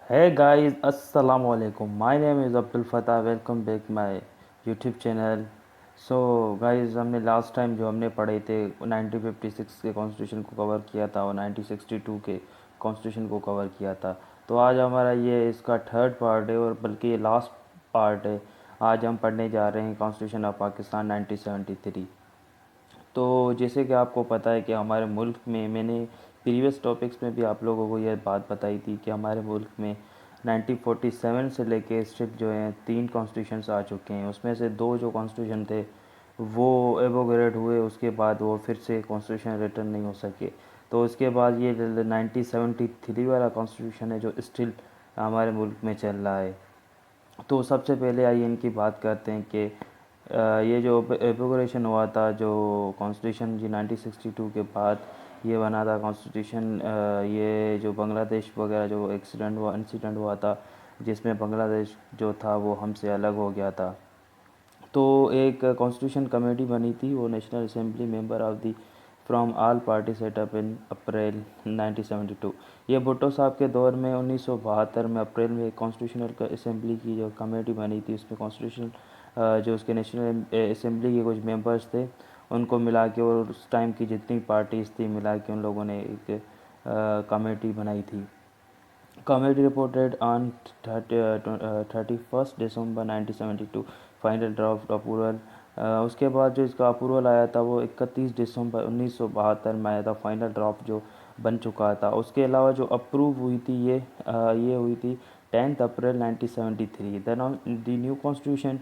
Hey guys, assalamu alaikum. My name is Abdul Fatah. Welcome back my YouTube channel. So guys, हमने last time जो हमने पढ़े थे 1956 के कॉन्स्टिट्यूशन को कवर किया था और 1962 के कॉन्स्टिट्यूशन को कवर किया था। तो आज हमारा ये इसका थर्ड पार्ट है और बल्कि ये लास्ट पार्ट है। आज हम पढ़ने जा रहे हैं कॉन्स्टिट्यूशन ऑफ पाकिस्तान 1973। तो जैसे कि आपको पता है कि हमारे मुल्क में मैंने प्रीवियस टॉपिक्स में भी आप लोगों को यह बात बताई थी कि हमारे मुल्क में 1947 से लेके स्ट्रिक्ट जो हैं 3 कॉन्स्टिट्यूशंस आ चुके हैं। उसमें से 2 जो कॉन्स्टिट्यूशन थे वो एबोगरेट हुए, उसके बाद वो फिर से कॉन्स्टिट्यूशन रिटर्न नहीं हो सके। तो उसके बाद ये 1973 वाला कॉन्स्टिट्यूशन है जो स्टिल हमारे मुल्क में चल रहा है। तो सबसे पहले आइए इनकी बात करते हैं कि ये जो एबोगरेशन हुआ था जो कॉन्स्टिट्यूशन जी 1962 के बाद ये बना था कॉन्स्टिट्यूशन। ये जो बांग्लादेश वगैरह जो इंसिडेंट हुआ था जिसमें बांग्लादेश जो था वो हमसे अलग हो गया था। तो एक कॉन्स्टिट्यूशन कमेटी बनी थी, वो national assembly member of the from all party setup in April 1972। ये भुट्टो साहब के दौर में 1972 में अप्रैल में एक कॉन्स्टिट्यूशनल असेंबली की जो कमेटी बनी थी उसमें कॉन्स्टिट्यूशन जो उसके नेशनल असेंबली के कुछ मेंबर्स थे उनको मिला के और उस टाइम की जितनी पार्टीज़ थी मिला के उन लोगों ने एक कमेटी बनाई थी। Committee reported on 31st December 1972 final draft approval. उसके बाद जो इसका अप्रूवल आया था वो 31 दिसंबर 1972 में आया था, फाइनल ड्राफ्ट जो बन चुका था। उसके अलावा जो अप्रूव हुई थी ये हुई थी 10 अप्रैल 1973। The new constitution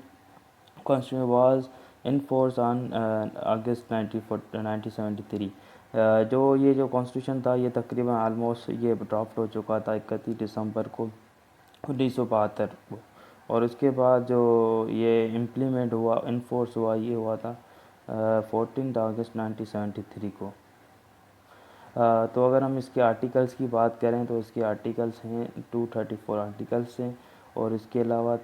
was in force on August 1973। जो ये जो कॉन्स्टिट्यूशन था ये तकरीबन आलमोस्ट ये ड्राफ्ट हो चुका था 31 दिसंबर को 1972 को। और उसके बाद जो ये इम्प्लीमेंट हुआ इन्फोर्स हुआ ये हुआ था 14 अगस्त 1973 को। तो अगर हम इसके आर्टिकल्स की बात करें तो इसके आर्टिकल्स हैं 234 आर्टिकल्स हैं और इसके अलावा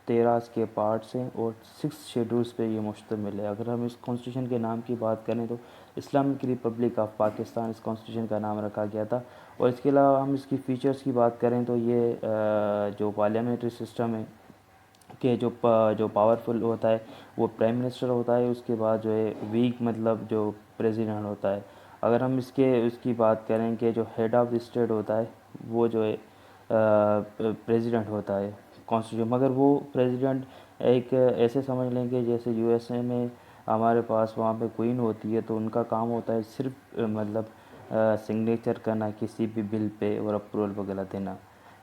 13 इसके पार्ट्स हैं और 6 शेड्यूल्स पे ये मुश्तमिल है। अगर हम इस कॉन्स्टिट्यूशन के नाम की बात करें तो इस्लामिक रिपब्लिक ऑफ पाकिस्तान इस कॉन्स्टिट्यूशन का नाम रखा गया था। और इसके अलावा हम इसकी फ़ीचर्स की बात करें तो ये जो पार्लियामेंट्री सिस्टम है कि जो पावरफुल होता है वो प्राइम मिनिस्टर होता है, उसके बाद जो है वीक मतलब जो प्रेसिडेंट होता है। अगर हम उसकी बात करें कि जो हेड ऑफ़ द स्टेट होता है वो जो है प्रेसिडेंट होता है कॉन्स्टिट्यूशन, मगर वो प्रेसिडेंट एक ऐसे समझ लें कि जैसे यूएसए में हमारे पास वहाँ पे क्वीन होती है तो उनका काम होता है सिर्फ मतलब सिग्नेचर करना किसी भी बिल पे और अप्रूवल वगैरह देना।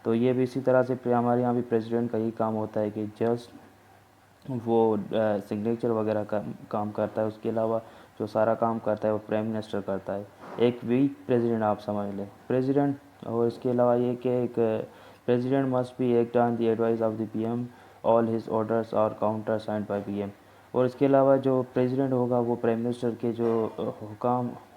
तो ये भी इसी तरह से हमारे यहाँ भी प्रेसिडेंट का ही काम होता है कि जस्ट वो सिग्नेचर वगैरह का काम करता है। उसके अलावा जो सारा काम करता है वो प्राइम मिनिस्टर करता है। एक वीक प्रेसिडेंट आप समझ लें प्रेसिडेंट। और इसके अलावा ये कि एक president must be act on the advice of the PM, all his orders और काउंटर साइंड बाय पीएम। और इसके अलावा जो प्रेसिडेंट होगा वो प्राइम मिनिस्टर के जो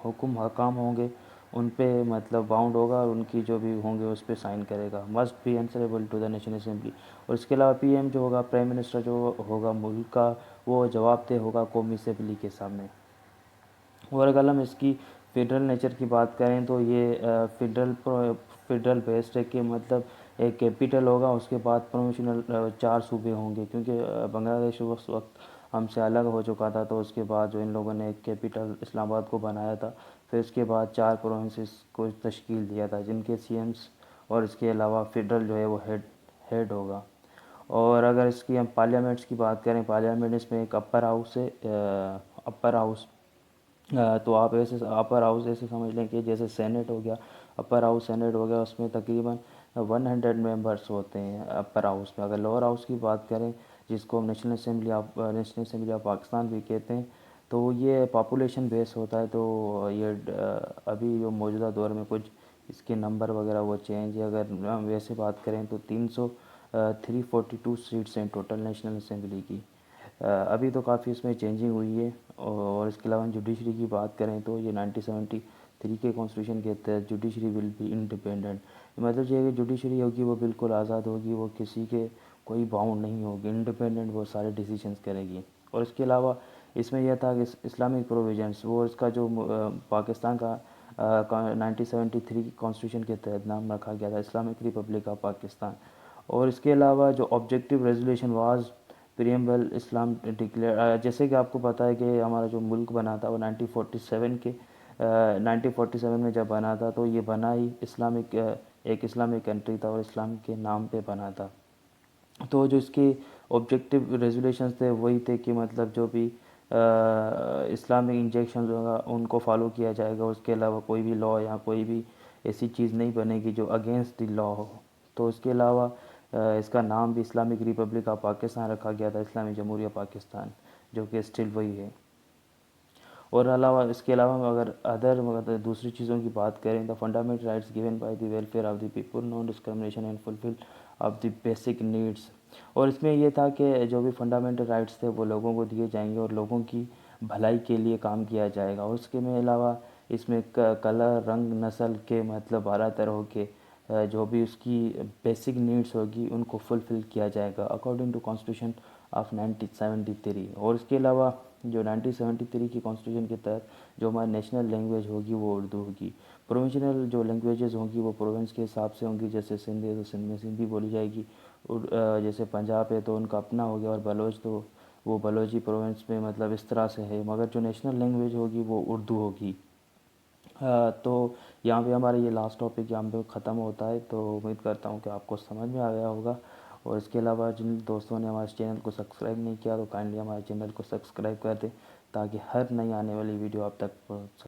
हुक्म हकाम होंगे उन पे मतलब बाउंड होगा और उनकी जो भी होंगे उस पर साइन करेगा। Must be answerable to the National Assembly. और इसके अलावा पीएम जो होगा प्राइम मिनिस्टर जो होगा मुल्क का वो जवाबदेह होगा कौमी असेंबली के सामने। और अगर हम इसकी फेडरल नेचर की बात करें तो ये फेडरल बेस्ड है कि मतलब एक कैपिटल होगा, उसके बाद प्रोविंशनल 4 सूबे होंगे क्योंकि बांग्लादेश उस वक्त हमसे अलग हो चुका था। तो उसके बाद जो इन लोगों ने एक कैपिटल इस्लामाबाद को बनाया था, फिर उसके बाद 4 प्रोविंसेस को तश्कील दिया था जिनके सीएम्स और इसके अलावा फेडरल जो है वो हेड होगा। और अगर इसकी हम पार्लियामेंट्स की बात करें, पार्लियामेंट इसमें एक अपर हाउस है। अपर हाउस तो आप ऐसे अपर हाउस ऐसे समझ लें कि जैसे सेनेट हो गया, अपर हाउस सेनेट हो गया, उसमें तकरीबन 100 मेंबर्स होते हैं अपर हाउस में। अगर लोअर हाउस की बात करें जिसको हम नेशनल असेंबली ऑफ पाकिस्तान भी कहते हैं, तो ये पॉपुलेशन बेस होता है। तो ये अभी जो मौजूदा दौर में कुछ इसके नंबर वगैरह वो चेंज है। अगर हम वैसे बात करें तो 342 सीट्स हैं टोटल नेशनल असेंबली की। अभी तो काफ़ी इसमें चेंजिंग हुई है। और इसके अलावा जुडिशरी की बात करें तो ये 1973 के कॉन्स्टिट्यूशन के तहत जुडिशरी विल बी इंडिपेंडेंट। मतलब ये कि जुडिशरी होगी वो बिल्कुल आज़ाद होगी, वो किसी के कोई बाउंड नहीं होगी, इंडिपेंडेंट वो सारे डिसीजंस करेगी। और इसके अलावा इसमें यह था कि इस्लामिक प्रोविजंस वो इसका जो पाकिस्तान का 1973 की कॉन्स्टिट्यूशन के तहत नाम रखा गया था इस्लामिक रिपब्लिक ऑफ पाकिस्तान। और इसके अलावा जो objective resolution was preamble Islam declare, जैसे कि आपको पता है कि हमारा जो मुल्क बना था वो 1947 में जब बना था, तो ये बना ही एक इस्लामिक कंट्री था और इस्लाम के नाम पे बना था। तो जो इसके ऑब्जेक्टिव रेजोल्यूशंस थे वही थे कि मतलब जो भी इस्लामिक इंजेक्शन होगा उनको फॉलो किया जाएगा, उसके अलावा कोई भी लॉ या कोई भी ऐसी चीज़ नहीं बनेगी जो अगेंस्ट द लॉ हो। तो इसके अलावा इसका नाम भी इस्लामिक रिपब्लिक ऑफ पाकिस्तान रखा गया था, इस्लामी जमहूरिया पाकिस्तान, जो कि स्टिल वही है। और अलावा इसके अलावा अगर मतलब दूसरी चीज़ों की बात करें, the fundamental rights given by the welfare of the people, non discrimination and fulfil of the basic needs. और इसमें यह था कि जो भी फंडामेंटल राइट्स थे वो लोगों को दिए जाएंगे और लोगों की भलाई के लिए काम किया जाएगा। और उसके में अलावा इसमें कलर, रंग, नस्ल के मतलब 12 तरह के जो भी उसकी बेसिक नीड्स होगी उनको फुलफ़िल किया जाएगा अकॉर्डिंग टू कॉन्स्टिट्यूशन ऑफ 1973। और इसके अलावा जो 1973 की कॉन्स्टिट्यूशन के तहत जो हमारी नेशनल लैंग्वेज होगी वो उर्दू होगी। प्रोविंशनल जो लैंग्वेजेस होंगी वो प्रोविंस के हिसाब से होंगी, जैसे सिंध है तो सिंध में सिंधी बोली जाएगी, जैसे पंजाब है तो उनका अपना हो गया, और बलोच तो वो बलोची प्रोविंस में मतलब इस तरह से है, मगर जो नेशनल लैंग्वेज होगी वो उर्दू होगी। तो यहाँ पे हमारा ये लास्ट टॉपिक यहाँ पे ख़त्म होता है। तो उम्मीद करता हूँ कि आपको समझ में आ गया होगा। और इसके अलावा जिन दोस्तों ने हमारे चैनल को सब्सक्राइब नहीं किया तो काइंडली हमारे चैनल को सब्सक्राइब कर दें, ताकि हर नई आने वाली वीडियो आप तक पहुँच सके।